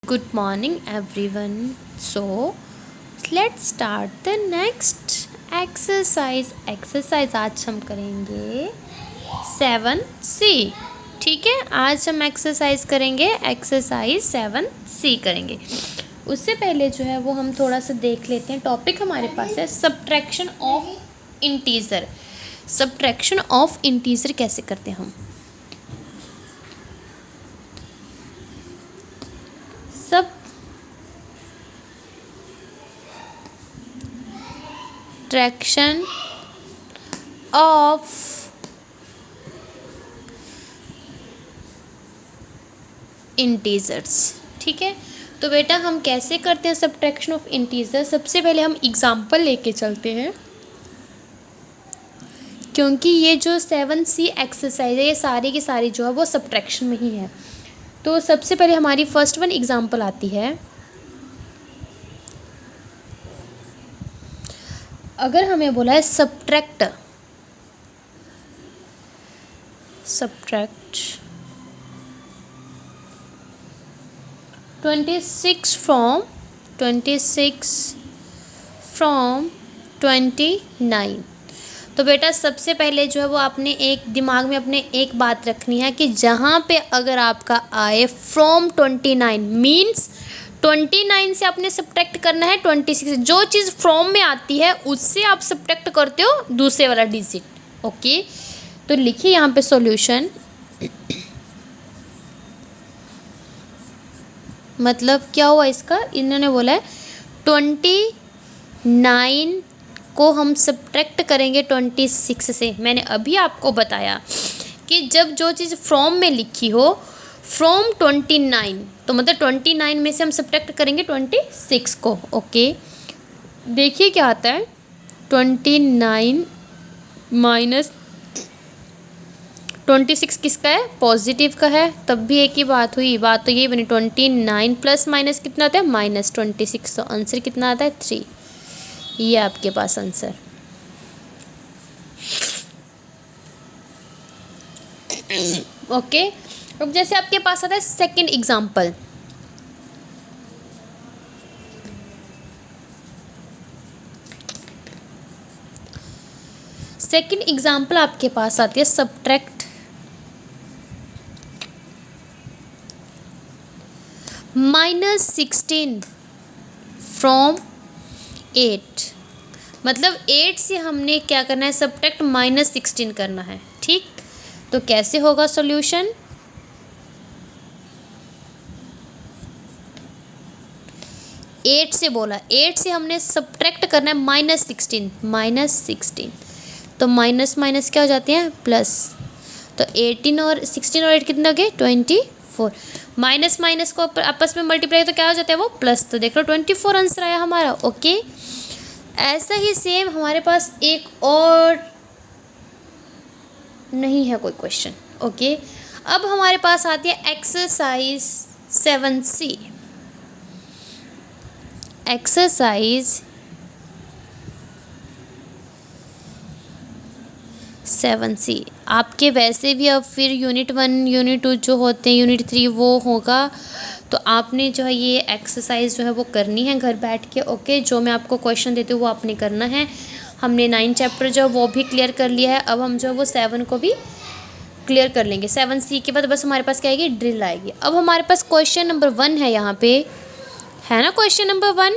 Good morning, everyone. So, let's start the next exercise. Exercise आज हम करेंगे 7C. ठीक है, आज हम एक्सरसाइज करेंगे, एक्सरसाइज 7C करेंगे. उससे पहले जो है वो हम थोड़ा सा देख लेते हैं. टॉपिक हमारे पास है subtraction of integer. Subtraction of integer कैसे करते हैं हम. Subtraction of integers. ठीक है, तो बेटा हम कैसे करते हैं सब्ट्रैक्शन ऑफ इंटीजर. सबसे पहले हम एग्जांपल लेके चलते हैं, क्योंकि ये जो 7C एक्सरसाइज है ये सारी की सारी जो है वो सब्ट्रैक्शन में ही है. तो सबसे पहले हमारी फर्स्ट वन एग्जांपल आती है. अगर हमें बोला है सब्ट्रैक्ट 26 फ्रॉम 29. तो बेटा सबसे पहले जो है वो आपने एक दिमाग में अपने एक बात रखनी है कि जहाँ पे अगर आपका आए फ्रॉम 29 मीन्स 29 से आपने सब्ट्रैक्ट करना है 26. जो चीज़ फ्रॉम में आती है उससे आप सब्ट्रैक्ट करते हो दूसरे वाला डिजिट. ओके, तो लिखिए यहाँ पे सॉल्यूशन. मतलब क्या हुआ इसका, इन्होंने बोला है 29 को हम सब्ट्रैक्ट करेंगे 26 से. मैंने अभी आपको बताया कि जब जो चीज़ फ्रॉम में लिखी हो फ्रॉम 29, तो मतलब 29 में से हम सब्ट्रैक्ट करेंगे 26 को. ओके, देखिए क्या आता है. 29 माइनस 26 किसका है, पॉजिटिव का है. तब भी एक ही बात हुई, बात तो यही बनी. 29 प्लस माइनस कितना आता है, -26. तो आंसर कितना आता है, 3. ये आपके पास आंसर. ओके, अब जैसे आपके पास आता है सेकंड एग्जांपल. सेकंड एग्जांपल आपके पास आती है सब्ट्रैक्ट -16 फ्रॉम 8. मतलब 8 से हमने क्या करना है, सब्ट्रैक्ट -16 करना है. ठीक, तो कैसे होगा सॉल्यूशन. एट से बोला, 8 से हमने सब्ट्रैक्ट करना है -16. तो माइनस माइनस क्या हो जाते हैं, प्लस. तो 18 और 16 और 8 कितना हो गए, 24. माइनस माइनस को आपस में मल्टीप्लाई तो क्या हो जाता है वो प्लस. तो देख लो 24 आंसर आया हमारा. ओके, ऐसा ही सेम हमारे पास एक और नहीं है कोई क्वेश्चन. ओके, अब हमारे पास आती है एक्सरसाइज 7C. एक्सरसाइज 7C आपके वैसे भी अब फिर यूनिट 1 यूनिट 2 जो होते हैं, यूनिट 3 वो होगा. तो आपने जो है ये एक्सरसाइज जो है वो करनी है घर बैठ के. ओके, जो मैं आपको क्वेश्चन देती हूँ वो आपने करना है. हमने 9 चैप्टर जो है वो भी क्लियर कर लिया है. अब हम जो है वो 7 को भी क्लियर कर लेंगे. 7C के बाद बस हमारे पास क्या आएगी, ड्रिल आएगी. अब हमारे पास क्वेश्चन नंबर 1 है यहाँ पे, है ना. Question number 1,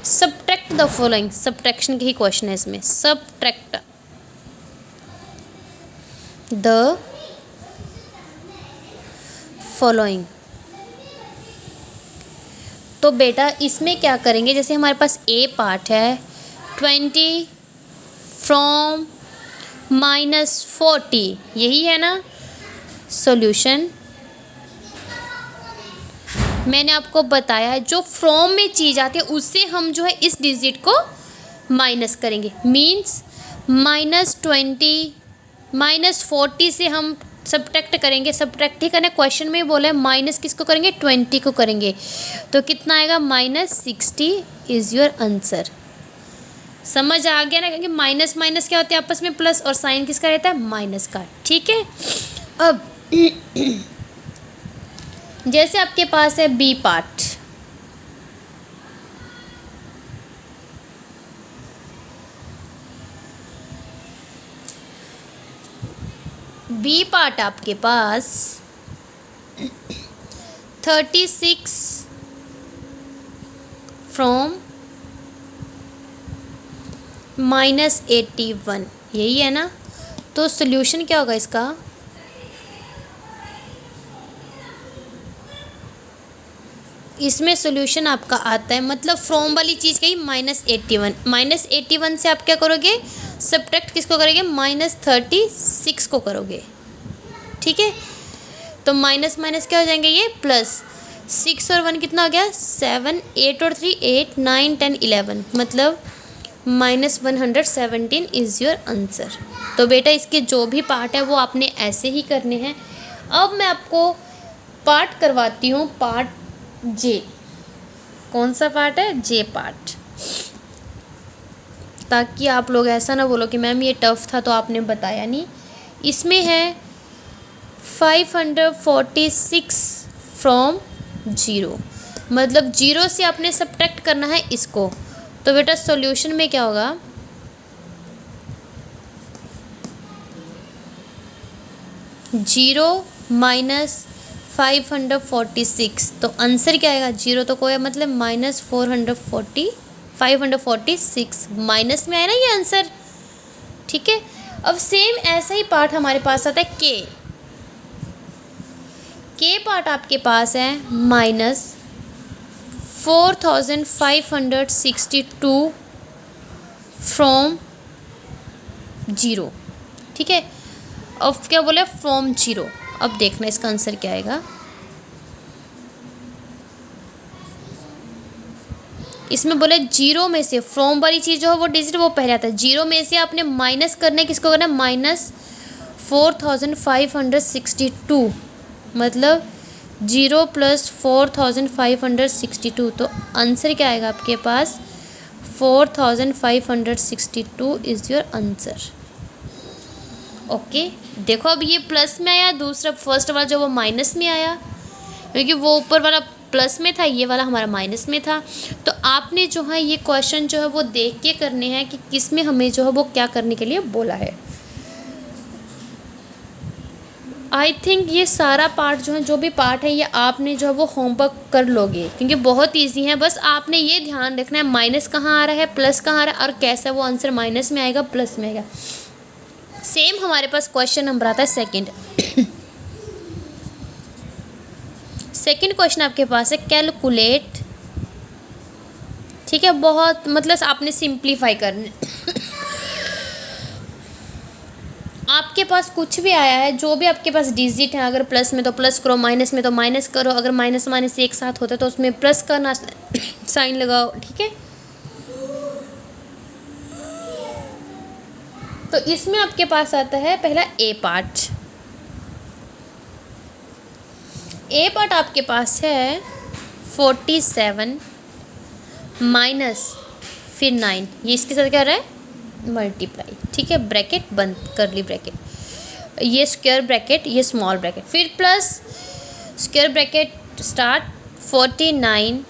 subtract the following. Subtraction के ही क्वेश्चन है इसमें. Subtract the following. तो बेटा इसमें क्या करेंगे, जैसे हमारे पास ए पार्ट है 20 फ्रॉम -40, यही है ना सॉल्यूशन. मैंने आपको बताया जो फ्रॉम में चीज़ आती है उससे हम जो है इस डिजिट को माइनस करेंगे. मीन्स -20 -40 से हम सब्ट्रैक्ट करेंगे. सब्ट्रैक्ट ही करना, क्वेश्चन में बोला है माइनस किसको करेंगे, 20 को करेंगे. तो कितना आएगा, -60 इज़ योर आंसर. समझ आ गया ना, क्योंकि माइनस माइनस क्या होते हैं आपस में प्लस, और साइन किसका रहता है, माइनस का. ठीक है, अब जैसे आपके पास है बी पार्ट, बी पार्ट आपके पास 36 फ्रॉम -81, यही है ना। तो सोल्यूशन क्या होगा इसका, इसमें सोल्यूशन आपका आता है, मतलब फ्रॉम वाली चीज़ कही -81, -81 से आप क्या करोगे, सब्ट्रैक्ट किसको करोगे, -36 को करोगे, ठीक है। तो माइनस माइनस क्या हो जाएंगे, ये प्लस, 6 और 1 कितना हो गया, 7, 8 और 3 8, 9 10 11, मतलब -117 इज़ योर आंसर। तो बेटा इसके जो भी पार्ट है वो आपने ऐसे ही करने हैं। अब मैं आपको पार्ट करवाती हूँ, पार्ट जे। कौन सा पार्ट है, जे पार्ट, ताकि आप लोग ऐसा ना बोलो कि मैम ये टफ था तो आपने बताया नहीं। इसमें है 546 फ्रॉम 0, मतलब 0 से आपने सब्ट्रैक्ट करना है इसको। तो बेटा सॉल्यूशन में क्या होगा, जीरो माइनस 546, तो आंसर क्या आएगा, 0 तो कोई मतलब -546 माइनस में आया ना ये आंसर, ठीक है। अब सेम ऐसा ही पार्ट हमारे पास आता है के पार्ट आपके पास है -4562 फ्रॉम 0, ठीक है। अब क्या बोले, फ्रॉम 0। अब देखना इसका आंसर क्या आएगा। इसमें बोले 0 में से फ्रॉम वाली चीज़ जो है वो डिजिट वो पहले आता है, 0 में से आपने माइनस करना है, किसको करना है, -4562, मतलब 0 + 4562, तो आंसर क्या आएगा आपके पास, 4562 इज़ योर आंसर। ओके, देखो अब ये प्लस में आया, दूसरा फर्स्ट वाला जो वो माइनस में आया, क्योंकि वो ऊपर वाला प्लस में था, ये वाला हमारा माइनस में था। तो आपने जो है ये क्वेश्चन जो है वो देख के करने हैं कि किस में हमें जो है वो क्या करने के लिए बोला है। आई थिंक ये सारा पार्ट जो है, जो भी पार्ट है, ये आपने जो है वो होमवर्क कर लोगे, क्योंकि बहुत इजी है। बस आपने ये ध्यान रखना है माइनस कहाँ आ रहा है, प्लस कहाँ आ रहा है, और कैसा वो आंसर माइनस में आएगा, प्लस में आएगा। सेम हमारे पास क्वेश्चन नंबर आता है सेकंड। सेकंड क्वेश्चन आपके पास है कैलकुलेट, ठीक है। बहुत मतलब आपने सिंप्लीफाई करना, आपके पास कुछ भी आया है, जो भी आपके पास डिजिट है, अगर प्लस में तो प्लस करो, माइनस में तो माइनस करो, अगर माइनस माइनस एक साथ होता है तो उसमें प्लस का साइन लगाओ, ठीक है। तो इसमें आपके पास आता है पहला ए पार्ट। ए पार्ट आपके पास है 47 माइनस फिर 9, ये इसके साथ क्या रहा है, मल्टीप्लाई, ठीक है। ब्रैकेट बंद, करली ब्रैकेट, ये स्क्वायर ब्रैकेट, ये स्मॉल ब्रैकेट, फिर plus square bracket start 49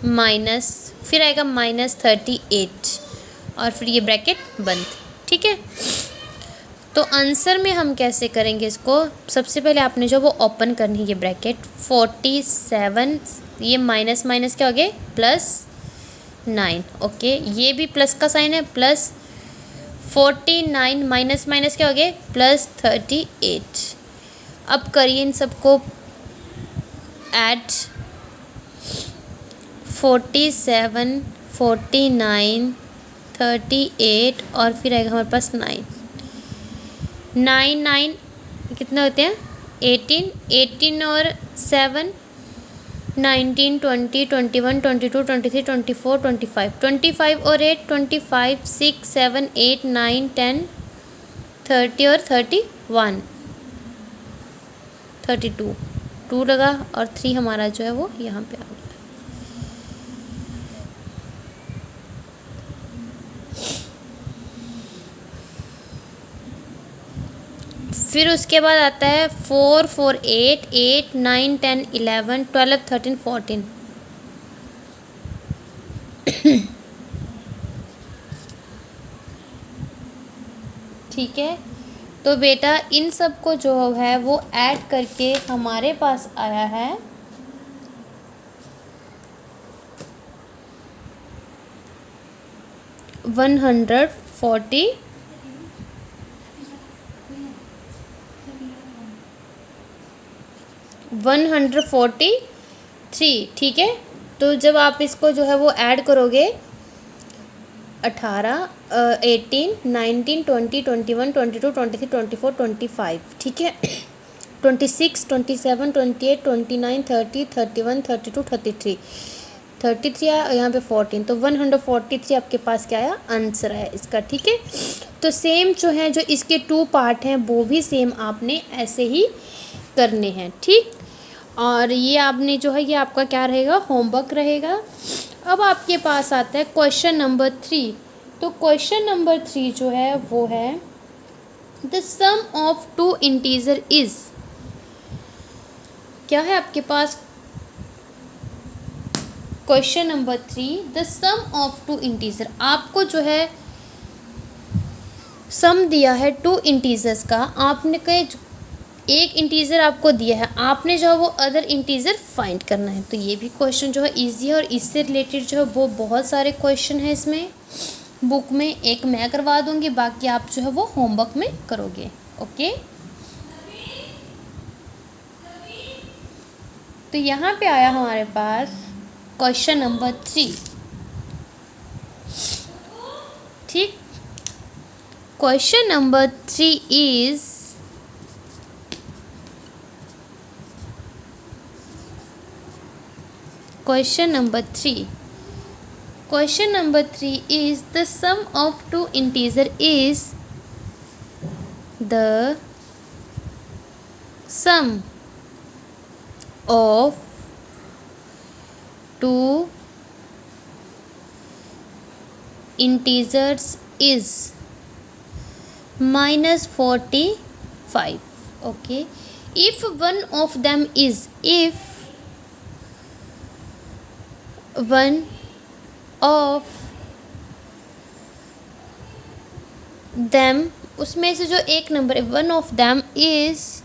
minus फिर आएगा -38 और फिर ये ब्रैकेट बंद, ठीक है। तो आंसर में हम कैसे करेंगे इसको, सबसे पहले आपने जो वो ओपन करनी है ये ब्रैकेट, 47, ये माइनस माइनस क्या हो गए, +9, ओके। ये भी प्लस का साइन है, प्लस 49 माइनस माइनस क्या हो गए, +38। अब करिए इन सबको ऐड, 47 49 38 और फिर आएगा हमारे पास 9 9 कितने होते हैं, 18 और 7 19 20 21 22 23 24 25 और 8 25 6 7 8 9 10 30 और 31 32 2 लगा और 3 हमारा जो है वो यहाँ पे आ गया। फिर उसके बाद आता है 4 4 8 8 9 10 11 12 13 14 ठीक है। तो बेटा इन सब को जो है वो ऐड करके हमारे पास आया है 140 143। ठीक है, तो जब आप इसको जो है वो ऐड करोगे 18 18 19 20 21 22 23 24 25, ठीक है, 26 27 28 29 30 31 32 33 आया, यहाँ पे 14, तो 143 आपके पास क्या आया, आंसर है इसका। ठीक है, तो सेम जो है जो इसके 2 पार्ट हैं वो भी सेम आपने ऐसे ही करने हैं। ठीक, और ये आपने जो है ये आपका क्या रहेगा, होमवर्क रहेगा। अब आपके पास आता है क्वेश्चन नंबर 3। तो क्वेश्चन नंबर 3 जो है वो है the sum of 2 integer is, क्या है आपके पास question number 3, the sum of 2 integer. आपको जो है सम दिया है 2 इंटीजर्स का, आपने कहे एक इंटीजर आपको दिया है, आपने जो है वो अदर इंटीजर फाइंड करना है। तो ये भी क्वेश्चन जो है इजी है, और इससे रिलेटेड जो है वो बहुत सारे क्वेश्चन हैं इसमें बुक में। एक मैं करवा दूंगी, बाकी आप जो है वो होमवर्क में करोगे। ओके, तो यहाँ पे आया हमारे पास क्वेश्चन नंबर 3। ठीक, question number 3 is Question number 3 is the sum of 2 integer is the sum of 2 integers is -45. Okay, if one of them is, if one of them, उसमें से जो एक नंबर है, one of them is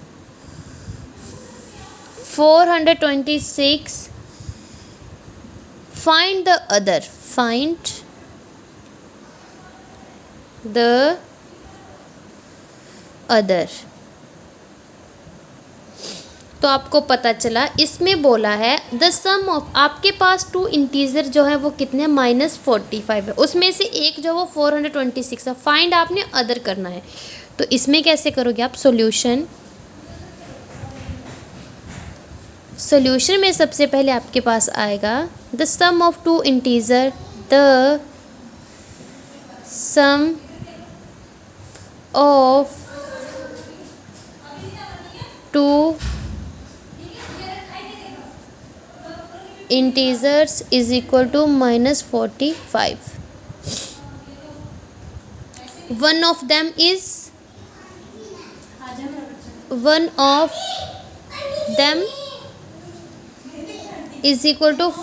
426, find the other, find the other. तो आपको पता चला इसमें बोला है द सम ऑफ, आपके पास 2 इंटीजर जो है वो कितने, -45 है, उसमें से एक जो वो 426 है, फाइंड आपने अदर करना है। तो इसमें कैसे करोगे आप सॉल्यूशन में सबसे पहले आपके पास आएगा the sum of 2 integer, the sum of 2 integers is equal to -45. One of them is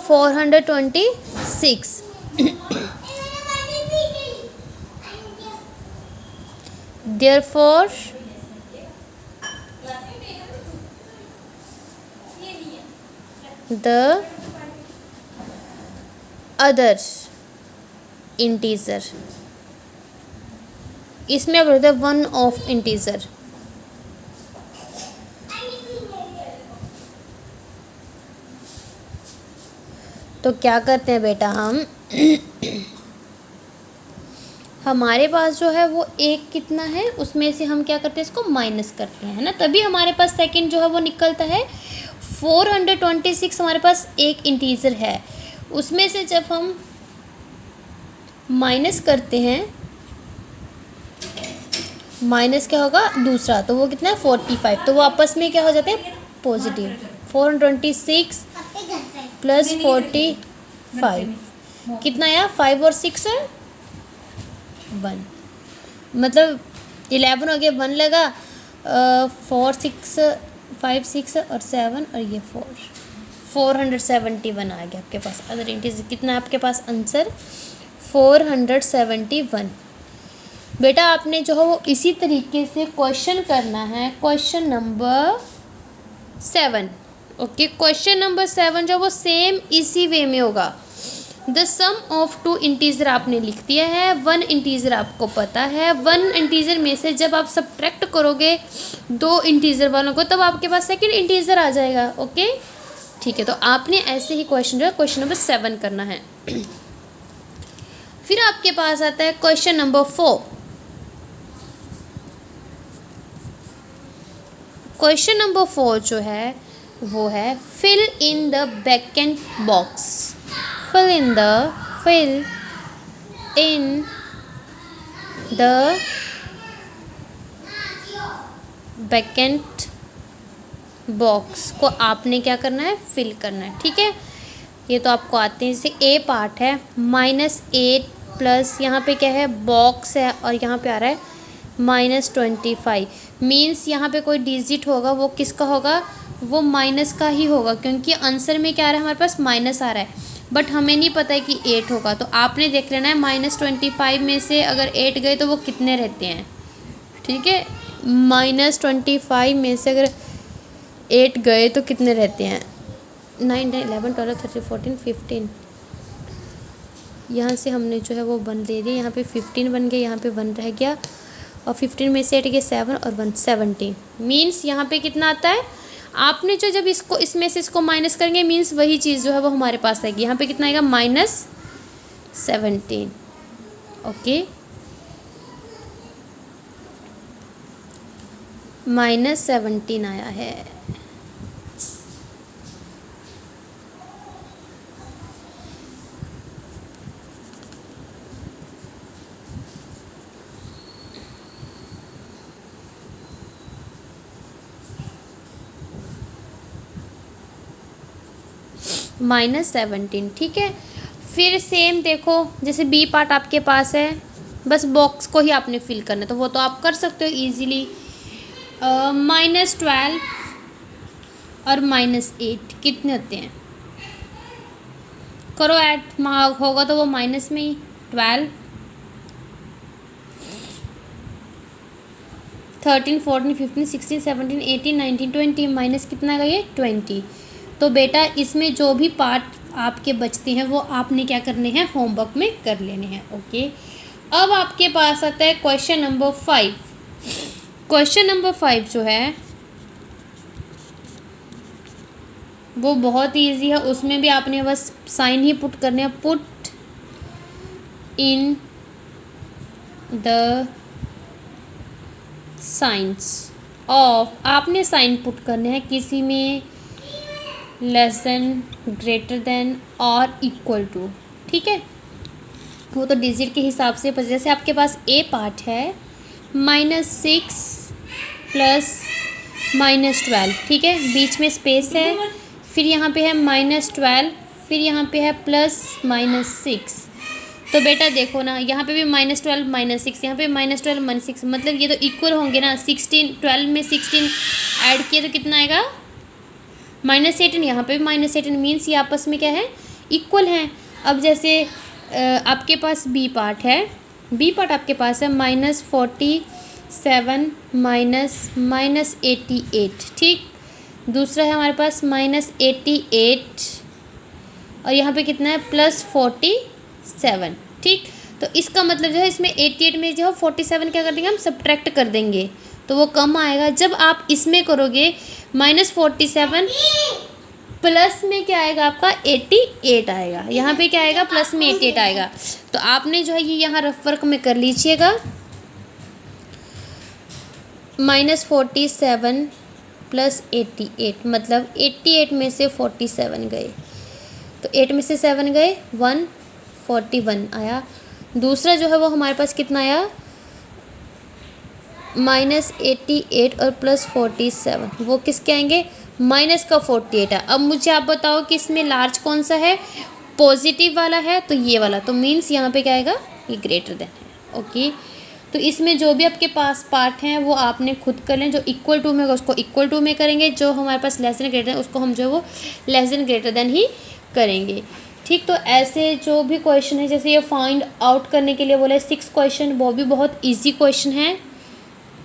426. Therefore the other integer, इसमें बोलते हैं वन ऑफ इंटीजर। तो क्या करते हैं बेटा हम हमारे पास जो है वो एक कितना है, उसमें से हम क्या करते हैं, इसको माइनस करते हैं, है ना, तभी हमारे पास सेकंड जो है वो निकलता है। 426 हमारे पास एक इंटीजर है, उसमें से जब हम माइनस करते हैं, माइनस क्या होगा दूसरा, तो वो कितना है 45, तो वो आपस में क्या हो जाते हैं पॉजिटिव। 426 प्लस 45 कितना आया, 5 और 6 है 1, मतलब 11 हो गया, 1 लगा, 4 6 5 6 और 7 और ये 471 आ गया आपके पास। अदर इंटीजर कितना है आपके पास आंसर 471। बेटा आपने जो है वो इसी तरीके से क्वेश्चन करना है, question number 7। Okay, question number 7 जो वो सेम इसी वे में होगा। The sum of two integer आपने लिख दिया है, वन इंटीजर आपको पता है, वन इंटीजर में से जब आप सब्ट्रैक्ट करोगे दो इंटीजर वालों को तब आपके पास सेकंड इंटीजर आ जाएगा। ओके ठीक है, तो आपने ऐसे ही क्वेश्चन जो है क्वेश्चन नंबर 7 करना है। फिर आपके पास आता है क्वेश्चन नंबर 4। क्वेश्चन नंबर 4 जो है वो है fill in the vacant box. Fill in the vacant box को आपने क्या करना है, फिल करना है। ठीक है, ये तो आपको आते हैं। जैसे ए पार्ट है -8 प्लस यहाँ पे क्या है बॉक्स है और यहाँ पे आ रहा है -25। मीन्स यहाँ पे कोई डिजिट होगा वो किसका होगा, वो माइनस का ही होगा, क्योंकि आंसर में क्या आ रहा है हमारे पास माइनस आ रहा है, बट हमें नहीं पता है कि 8 होगा। तो आपने देख लेना है -25 में से अगर 8 गए तो वो कितने रहते हैं। ठीक है, -25 में से अगर 8 गए तो कितने रहते हैं, 9, 10, 11, 12, 13, 14, 15। यहाँ से हमने जो है वो 1 ले लिया, यहाँ पे 15 बन गया, यहाँ पे 1 रह गया और 15 में से 8 गए 7 और 1 17। मीन्स यहाँ पे कितना आता है, आपने जो जब इसको इसमें से इसको माइनस करेंगे मीन्स वही चीज़ जो है वो हमारे पास आएगी। यहाँ पे कितना आएगा -17। ओके, -17 आया है। -17। ठीक है, फिर सेम देखो जैसे बी पार्ट आपके पास है, बस बॉक्स को ही आपने फिल करना है, तो वो तो आप कर सकते हो ईजीली। -12 और -8 कितने होते हैं, करो ऐड, होगा तो वो माइनस में ही 12, 13, 14, 15, 16, 17, 18, 19, 20 माइनस कितना आएगा ये 20। तो बेटा इसमें जो भी पार्ट आपके बचते हैं वो आपने क्या करने हैं, होमवर्क में कर लेने हैं। ओके, अब आपके पास आता है क्वेश्चन नंबर 5। क्वेश्चन नंबर 5 जो है वो बहुत ही ईजी है, उसमें भी आपने बस साइन ही पुट करने हैं। Put in the science of, आपने साइन पुट करने हैं किसी में लेस देन, ग्रेटर देन और इक्वल टू। ठीक है, वो तो डिजिट के हिसाब से, जैसे आपके पास ए पार्ट है -6 प्लस -12। ठीक है, बीच में स्पेस है, फिर यहाँ पे है -12, फिर यहाँ पे है +-6। तो बेटा देखो ना, यहाँ पे भी -12 -6, यहाँ पे -12 -6, मतलब ये तो इक्वल होंगे ना। 16, 12 में 16 ऐड किए तो कितना आएगा -18, यहाँ पे भी -18, मीन्स ये आपस में क्या है, इक्वल हैं। अब जैसे आपके पास बी पार्ट है, बी पार्ट आपके पास है -47 -88। ठीक, दूसरा है हमारे पास -88 और यहाँ पे कितना है +47। ठीक, तो इसका मतलब जो है इसमें 88 में जो है 47 क्या कर देंगे हम, सब्ट्रैक्ट कर देंगे, तो वो कम आएगा। जब आप इसमें करोगे -47 प्लस में क्या आएगा आपका 88 आएगा, यहाँ पे क्या आएगा प्लस में 88 आएगा। तो आपने जो है ये यहाँ रफ वर्क में कर लीजिएगा। -47 प्लस 88 मतलब 88 में से 47 गए, तो 8 में से 7 गए 141 आया। दूसरा जो है वो हमारे पास कितना आया -88 और +47, वो किसके आएंगे, माइनस का 48 है। अब मुझे आप बताओ कि इसमें लार्ज कौन सा है, पॉजिटिव वाला है, तो ये वाला, तो मीन्स यहाँ पे क्या आएगा, ये ग्रेटर देन है। ओके, तो इसमें जो भी आपके पास पार्ट हैं वो आपने खुद कर लें। जो इक्वल टू में होगा उसको इक्वल टू में करेंगे, जो हमारे पास लेस देन ग्रेटर है उसको हम जो है वो लेस देन ग्रेटर देन ही करेंगे। ठीक। तो ऐसे जो भी क्वेश्चन है, जैसे ये फाइंड आउट करने के लिए बोला है 6 क्वेश्चन, वो भी बहुत इजी क्वेश्चन है।